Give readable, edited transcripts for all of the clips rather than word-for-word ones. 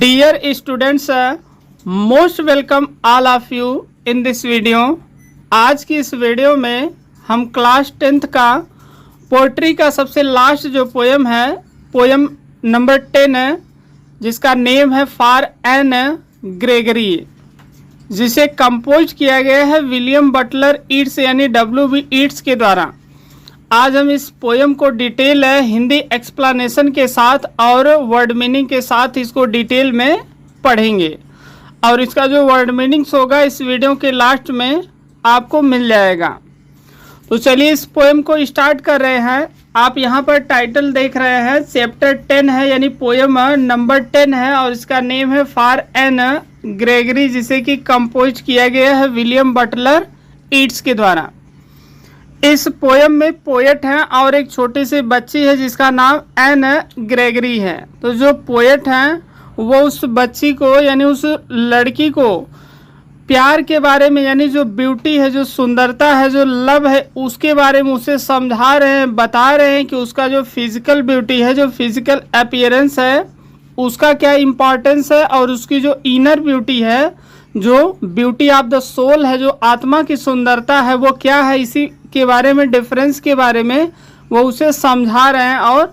Dear students, most welcome all of you in this video। आज की इस video में हम क्लास 10th का पोएट्री का सबसे लास्ट जो पोयम है, पोयम नंबर 10 है, जिसका नेम है फॉर एन ग्रेगरी, जिसे कंपोज किया गया है विलियम बटलर ईट्स यानी W.B. ईट्स के द्वारा। आज हम इस पोयम को डिटेल है हिंदी एक्सप्लेनेशन के साथ और वर्ड मीनिंग के साथ इसको डिटेल में पढ़ेंगे, और इसका जो वर्ड मीनिंग्स होगा इस वीडियो के लास्ट में आपको मिल जाएगा। तो चलिए इस पोयम को स्टार्ट कर रहे हैं। आप यहाँ पर टाइटल देख रहे हैं, चैप्टर 10 है यानी पोयम नंबर 10 है, और इसका नेम है फॉर एन ग्रेगरी, जिसे कि कंपोज किया गया है विलियम बटलर ईट्स के द्वारा। इस पोयम में पोएट हैं और एक छोटी सी बच्ची है जिसका नाम एन ग्रेगरी है। तो जो पोएट हैं वो उस बच्ची को यानी उस लड़की को प्यार के बारे में, यानी जो ब्यूटी है, जो सुंदरता है, जो लव है, उसके बारे में उसे समझा रहे हैं, बता रहे हैं कि उसका जो फिजिकल ब्यूटी है, जो फिजिकल अपीयरेंस है, उसका क्या इम्पोर्टेंस है, और उसकी जो इनर ब्यूटी है, जो ब्यूटी ऑफ द सोल है, जो आत्मा की सुंदरता है, वो क्या है, इसी के बारे में, डिफरेंस के बारे में वो उसे समझा रहे हैं और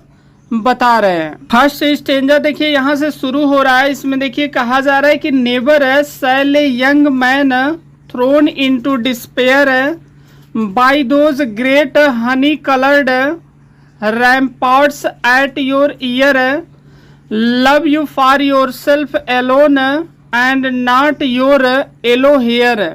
बता रहे हैं। फर्स्ट स्टेंजा देखिए यहाँ से शुरू हो रहा है। इसमें देखिए कहा जा रहा है कि never shall a young man thrown into despair by those great honey coloured ramparts at your ear, love you for yourself alone and not your yellow hair.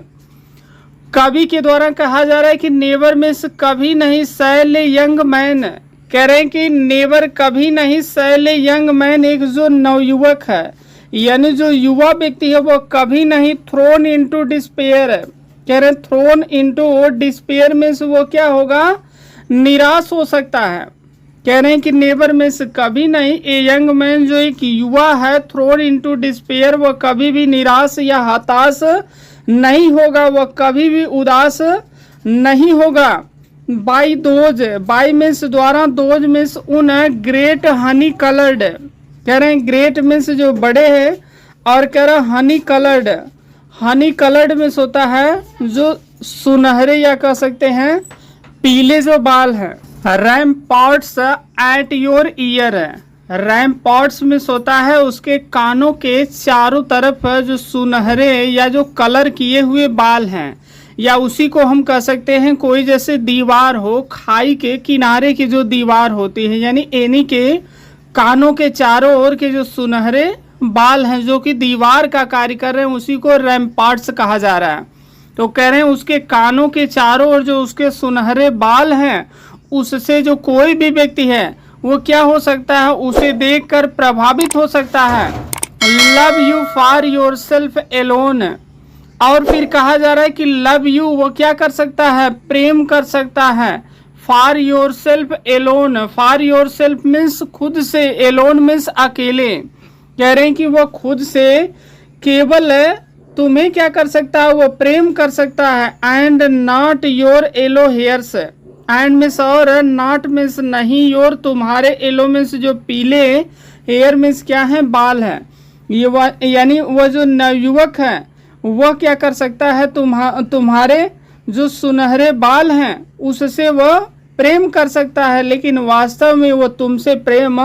कवि के द्वारा कहा जा रहा है कि नेवर मिस, कभी नहीं, सेल यंग मैन, कह रहे हैं कि नेवर, कभी नहीं, सेल यंग मैन, एक जो नवयुवक है यानी जो युवा व्यक्ति है वो कभी नहीं, थ्रोन इनटू डिस्पेयर, कह रहे हैं थ्रोन इनटू डिस्पेयर में से वो क्या होगा, निराश हो सकता है। कह रहे हैं कि नेवर मिस, कभी नहीं, ए यंग मैन, जो एक युवा है, थ्रोन इनटू डिस्पेयर, वो कभी भी निराश या हताश नहीं होगा, वह कभी भी उदास नहीं होगा। बाई दोज, बाई मीन्स द्वारा, दोज मीन्स उन, ग्रेट हनी कलर्ड, कह रहे हैं ग्रेट मीन्स जो बड़े हैं, और कह रहे हैं Honey coloured, Honey coloured means होता है जो सुनहरे या कह सकते हैं पीले जो बाल हैं। रैम्पार्ट्स एट योर ईयर, रैम्पार्ट्स में होता है उसके कानों के चारों तरफ जो सुनहरे या जो कलर किए हुए बाल हैं, या उसी को हम कह सकते हैं कोई जैसे दीवार हो, खाई के किनारे की जो दीवार होती है, यानी एनी के कानों के चारों ओर के जो सुनहरे बाल हैं जो कि दीवार का कार्य कर रहे हैं, उसी को रैम्पार्ट्स कहा जा रहा है। तो कह रहे हैं उसके कानों के चारों ओर जो उसके सुनहरे बाल हैं, उससे जो कोई भी व्यक्ति है वो क्या हो सकता है, उसे देखकर प्रभावित हो सकता है। Love you for yourself alone, और फिर कहा जा रहा है कि लव यू, वो क्या कर सकता है, प्रेम कर सकता है। For yourself alone, for yourself means खुद से, एलोन मीन्स अकेले, कह रहे हैं कि वो खुद से केवल तुम्हें क्या कर सकता है, वो प्रेम कर सकता है। And not your yellow hairs, and means और, नॉट मिस नहीं, योर तुम्हारे, एलो मिस जो पीले, हेयर मिस क्या है, बाल है। ये यानी वह जो नवयुवक है वह क्या कर सकता है, तुम्हारे जो सुनहरे बाल हैं उससे वह प्रेम कर सकता है, लेकिन वास्तव में वो तुमसे प्रेम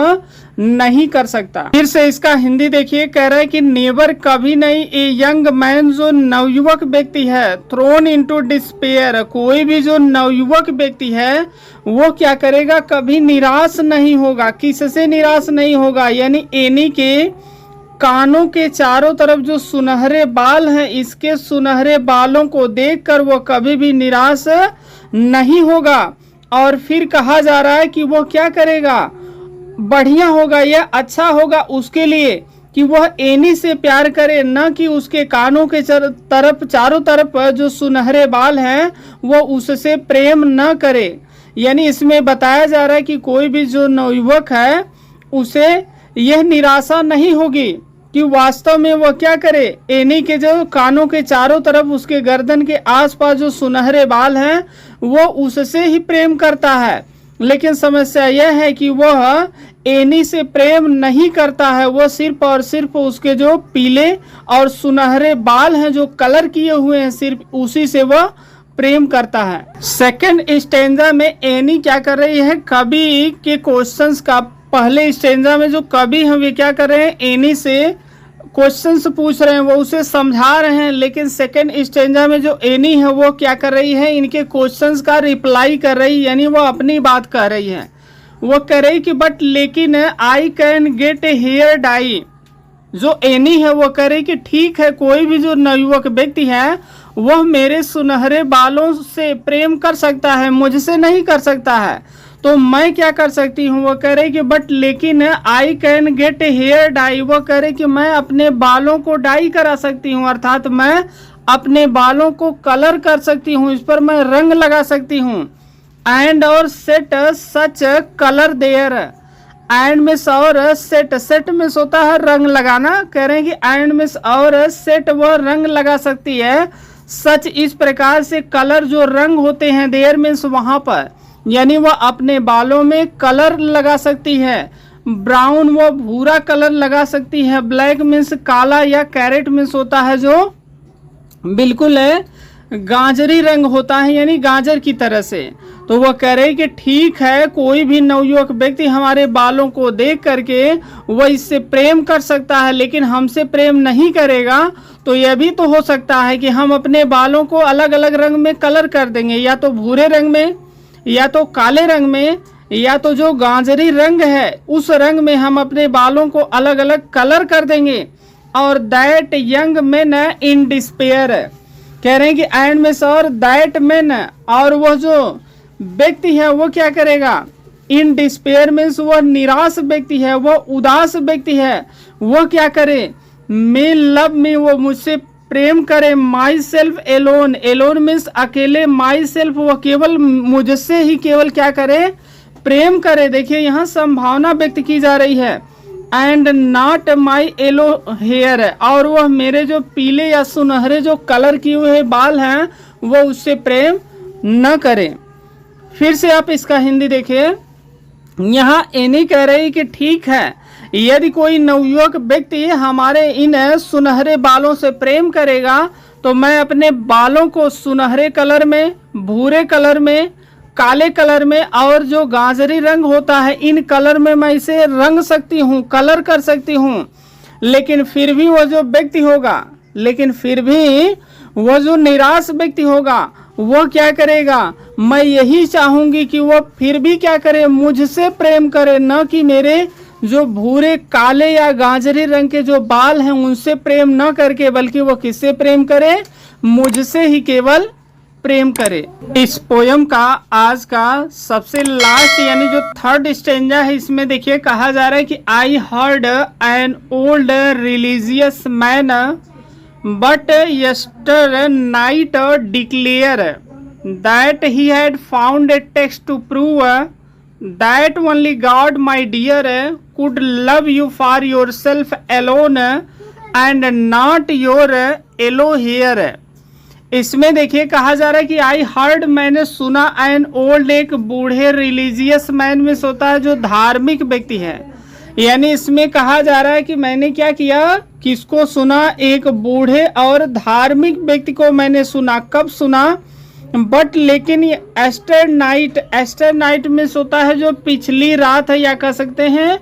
नहीं कर सकता। फिर से इसका हिंदी देखिए, कह रहा है कि नेवर, कभी नहीं, ए यंग मैन, जो नवयुवक व्यक्ति है, थ्रोन इनटू डिस्पेयर, कोई भी जो नवयुवक व्यक्ति है वो क्या करेगा, कभी निराश नहीं होगा। किससे निराश नहीं होगा, यानी एनी के कानों के चारों तरफ जो सुनहरे बाल हैं, इसके सुनहरे बालों को देखकर वो कभी भी निराश नहीं होगा। और फिर कहा जा रहा है कि वो क्या करेगा, बढ़िया होगा या अच्छा होगा उसके लिए कि वह एनी से प्यार करे, न कि उसके कानों के चारों तरफ जो सुनहरे बाल हैं वो उससे प्रेम न करे। यानी इसमें बताया जा रहा है कि कोई भी जो नवयुवक है उसे यह निराशा नहीं होगी कि वास्तव में वह क्या करे, एनी के जो कानों के चारों तरफ उसके गर्दन के आसपास जो सुनहरे बाल हैं वो उससे ही प्रेम करता है, लेकिन समस्या यह है कि वह एनी से प्रेम नहीं करता है, वह सिर्फ और सिर्फ उसके जो पीले और सुनहरे बाल हैं जो कलर किए हुए हैं सिर्फ उसी से वह प्रेम करता है। सेकंड स्टेंजा में एनी क्या कर रही है, कवि के क्वेश्चंस का पहले स्टेंजा में जो कवि हैं वे क्या कर रहे हैं, एनी से क्वेश्चंस पूछ रहे हैं, वो उसे समझा रहे हैं। लेकिन सेकंड स्टेंजा में जो एनी है वो क्या कर रही है, इनके क्वेश्चंस का रिप्लाई कर रही है, यानी वो अपनी बात कह रही है। वो कह रही कि बट लेकिन I can get a hair dye. जो एनी है वो कह रही कि ठीक है, कोई भी जो नवयुवक व्यक्ति है वह मेरे सुनहरे बालों से प्रेम कर सकता है, मुझसे नहीं कर सकता है, तो मैं क्या कर सकती हूँ। वो कह रही कि बट लेकिन I can get a hair dye. वो कह रही कि मैं अपने बालों को डाई करा सकती हूँ, अर्थात मैं अपने बालों को कलर कर सकती हूँ, इस पर मैं रंग लगा सकती हूँ। एंड और set such colour there. And means और सेट, सेट मिस होता है रंग लगाना, कह रहे हैं कि एंड मिस और सेट वह रंग लगा सकती है, सच इस प्रकार से कलर जो रंग होते हैं, देयर मीन्स वहां पर, यानी वह अपने बालों में कलर लगा सकती है। ब्राउन वो भूरा कलर लगा सकती है, ब्लैक मीन्स काला या कैरेट मीन्स होता है जो बिल्कुल गाजरी रंग होता है, यानी गाजर की तरह से। तो वह कह रही कि ठीक है, कोई भी नवयुवक व्यक्ति हमारे बालों को देख करके वह इससे प्रेम कर सकता है, लेकिन हमसे प्रेम नहीं करेगा। तो यह भी तो हो सकता है कि हम अपने बालों को अलग अलग रंग में कलर कर देंगे, या तो भूरे रंग में, या तो काले रंग में, या तो जो गाजरी रंग है उस रंग में हम अपने बालों को अलग अलग कलर कर देंगे। और that young man in despair, कह रहे हैं कि एंड में और दैट मैन, और वह जो व्यक्ति है वो क्या करेगा, इन डिस्पेयर मीन्स वह निराश व्यक्ति है, वह उदास व्यक्ति है, वह क्या करे, मे लव मी, वो मुझसे प्रेम करे, myself alone, alone means अकेले, माई सेल्फ वह केवल मुझसे ही केवल क्या करे, प्रेम करे। देखिए यहाँ संभावना व्यक्त की जा रही है। And not my yellow hair, और वह मेरे जो पीले या सुनहरे जो कलर किए हुए बाल हैं वो उससे प्रेम न करे। फिर से आप इसका हिंदी देखिए, यहाँ एनी कह रही कि ठीक है, यदि कोई नवयुवक व्यक्ति हमारे इन सुनहरे बालों से प्रेम करेगा तो मैं अपने बालों को सुनहरे कलर में, भूरे कलर में, काले कलर में और जो गाजरी रंग होता है इन कलर में मैं इसे रंग सकती हूँ, कलर कर सकती हूँ। लेकिन फिर भी वह जो व्यक्ति होगा, लेकिन फिर भी वह जो निराश व्यक्ति होगा वह क्या करेगा, मैं यही चाहूंगी कि वह फिर भी क्या करे, मुझसे प्रेम करे, न कि मेरे जो भूरे काले या गाजरी रंग के जो बाल हैं उनसे प्रेम न करके, बल्कि वो किससे प्रेम करे, मुझसे ही केवल प्रेम करे। इस पोयम का आज का सबसे लास्ट यानी जो थर्ड स्टेंजा है, इसमें देखिए कहा जा रहा है कि I heard an old religious man but yesternight declare that he had found a text to prove that only God, my dear, could love you for yourself alone and not your yellow hair। इसमें देखिए कहा जा रहा है कि I heard, मैंने सुना, an old एक बूढ़े, रिलीजियस मैन में होता है जो धार्मिक व्यक्ति है। यानी इसमें कहा जा रहा है कि मैंने क्या किया, किसको सुना, एक बूढ़े और धार्मिक व्यक्ति को मैंने सुना। कब सुना, बट लेकिन ये एस्टर नाइट, एस्टर नाइट में होता है जो पिछली रात है, या कह सकते हैं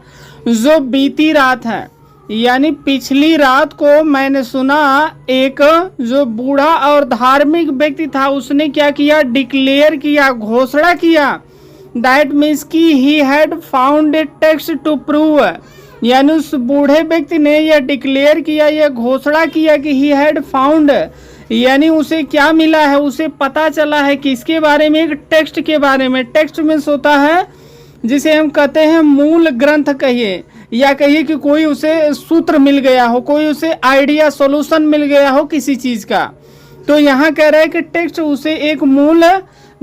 जो बीती रात है। यानी पिछली रात को मैंने सुना एक जो बूढ़ा और धार्मिक व्यक्ति था उसने क्या किया, डिक्लेयर किया, घोषणा किया। दैट मीन्स की he had found a text to prove, यानी उस बूढ़े व्यक्ति ने यह डिक्लेयर किया, यह घोषणा किया कि ही हैड फाउंड, यानी उसे क्या मिला है, उसे पता चला है किसके बारे में, एक टेक्स्ट के बारे में। टेक्स्ट मीन्स होता है जिसे हम कहते हैं मूल ग्रंथ कहिए, या कहिए कि कोई उसे सूत्र मिल गया हो, कोई उसे आइडिया, सॉल्यूशन मिल गया हो किसी चीज का। तो यहाँ कह रहा है कि टेक्स्ट उसे एक मूल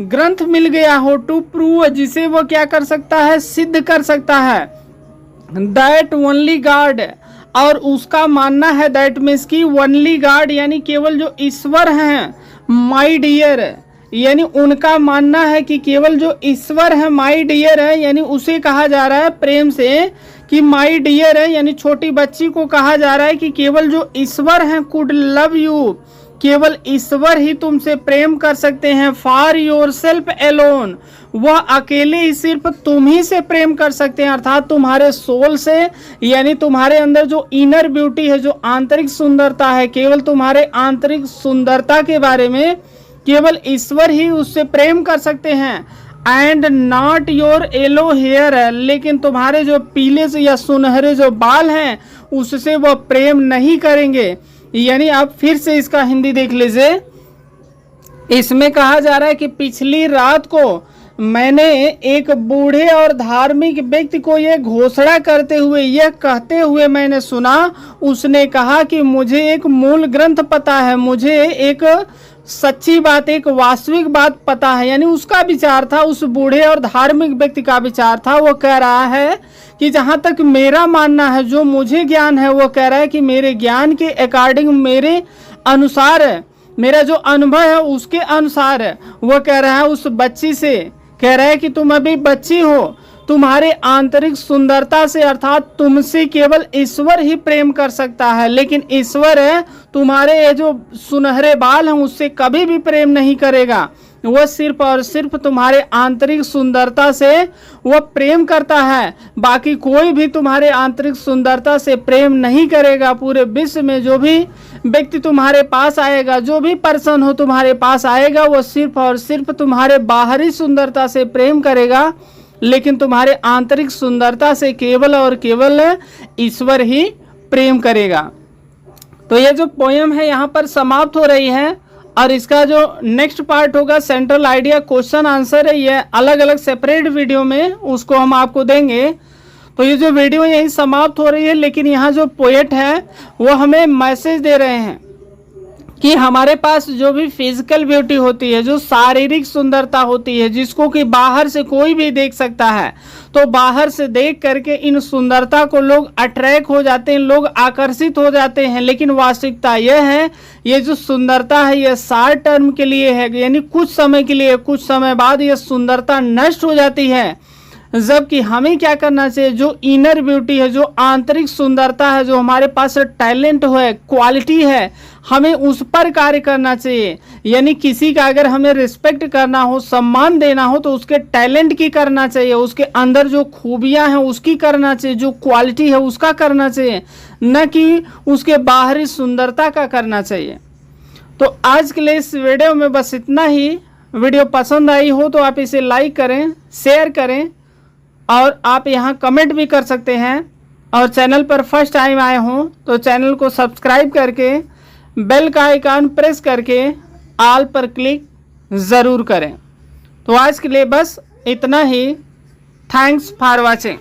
ग्रंथ मिल गया हो, टू प्रूव, जिसे वो क्या कर सकता है, सिद्ध कर सकता है। दैट ओनली गॉड, और उसका मानना है दैट मीन्स की ओनली गॉड, यानी केवल जो ईश्वर हैं, माय डियर, यानी उनका मानना है कि केवल जो ईश्वर है माई डियर है, यानी उसे कहा जा रहा है प्रेम से कि माई डियर है, यानी छोटी बच्ची को कहा जा रहा है कि केवल जो ईश्वर हैं कुड लव यू, केवल ईश्वर ही तुमसे प्रेम कर सकते हैं। फॉर योर सेल्फ एलोन, वह अकेले ही सिर्फ तुम ही से प्रेम कर सकते हैं, अर्थात तुम्हारे सोल से, यानी तुम्हारे अंदर जो इनर ब्यूटी है, जो आंतरिक सुंदरता है, केवल तुम्हारे आंतरिक सुंदरता के बारे में केवल ईश्वर ही उससे प्रेम कर सकते हैं। And not your yellow hair है, लेकिन तुम्हारे जो पीले से या सुनहरे जो बाल हैं उससे वह प्रेम नहीं करेंगे। यानी आप फिर से इसका हिंदी देख लीजिए। इसमें कहा जा रहा है कि पिछली रात को मैंने एक बूढ़े और धार्मिक व्यक्ति को यह घोषणा करते हुए, यह कहते हुए मैंने सुना। उसने कहा कि मुझे एक मूल ग्रंथ पता है, मुझे एक सच्ची बात, एक वास्तविक बात पता है। यानी उसका विचार था, उस बूढ़े और धार्मिक व्यक्ति का विचार था। वो कह रहा है कि जहाँ तक मेरा मानना है, जो मुझे ज्ञान है, वो कह रहा है कि मेरे ज्ञान के अकॉर्डिंग, मेरे अनुसार है, मेरा जो अनुभव है उसके अनुसार है। वो कह रहा है उस बच्ची से, कह रहा है कि तुम अभी बच्ची हो, तुम्हारे आंतरिक सुंदरता से, अर्थात तुमसे केवल ईश्वर ही प्रेम कर सकता है, लेकिन ईश्वर है तुम्हारे ये जो सुनहरे बाल हैं उससे कभी भी प्रेम नहीं करेगा। वह सिर्फ और सिर्फ तुम्हारे आंतरिक सुंदरता से वह प्रेम करता है, बाकी कोई भी तुम्हारे आंतरिक सुंदरता से प्रेम नहीं करेगा। पूरे विश्व में जो भी व्यक्ति तुम्हारे पास आएगा, जो भी पर्सन हो तुम्हारे पास आएगा, वो सिर्फ और सिर्फ तुम्हारे बाहरी सुंदरता से प्रेम करेगा, लेकिन तुम्हारे आंतरिक सुंदरता से केवल और केवल ईश्वर ही प्रेम करेगा। तो ये जो पोयम है यहाँ पर समाप्त हो रही है, और इसका जो नेक्स्ट पार्ट होगा सेंट्रल आइडिया क्वेश्चन आंसर है, ये अलग अलग सेपरेट वीडियो में उसको हम आपको देंगे। तो ये जो वीडियो यही समाप्त हो रही है, लेकिन यहाँ जो पोएट है वो हमें मैसेज दे रहे हैं कि हमारे पास जो भी फिजिकल ब्यूटी होती है, जो शारीरिक सुंदरता होती है, जिसको कि बाहर से कोई भी देख सकता है, तो बाहर से देख करके इन सुंदरता को लोग अट्रैक्ट हो जाते हैं, लोग आकर्षित हो जाते हैं। लेकिन वास्तविकता यह है, ये जो सुंदरता है ये शॉर्ट टर्म के लिए है, यानी कुछ समय के लिए, कुछ समय बाद ये सुंदरता नष्ट हो जाती है। जबकि हमें क्या करना चाहिए, जो इनर ब्यूटी है, जो आंतरिक सुंदरता है, जो हमारे पास टैलेंट है, क्वालिटी है, हमें उस पर कार्य करना चाहिए। यानी किसी का अगर हमें रिस्पेक्ट करना हो, सम्मान देना हो, तो उसके टैलेंट की करना चाहिए, उसके अंदर जो खूबियां हैं उसकी करना चाहिए, जो क्वालिटी है उसका करना चाहिए, न कि उसके बाहरी सुंदरता का करना चाहिए। तो आज के लिए इस वीडियो में बस इतना ही। वीडियो पसंद आई हो तो आप इसे लाइक करें, शेयर करें, और आप यहाँ कमेंट भी कर सकते हैं। और चैनल पर फर्स्ट टाइम आए हों तो चैनल को सब्सक्राइब करके बेल का आइकन प्रेस करके ऑल पर क्लिक ज़रूर करें। तो आज के लिए बस इतना ही। Thanks for watching.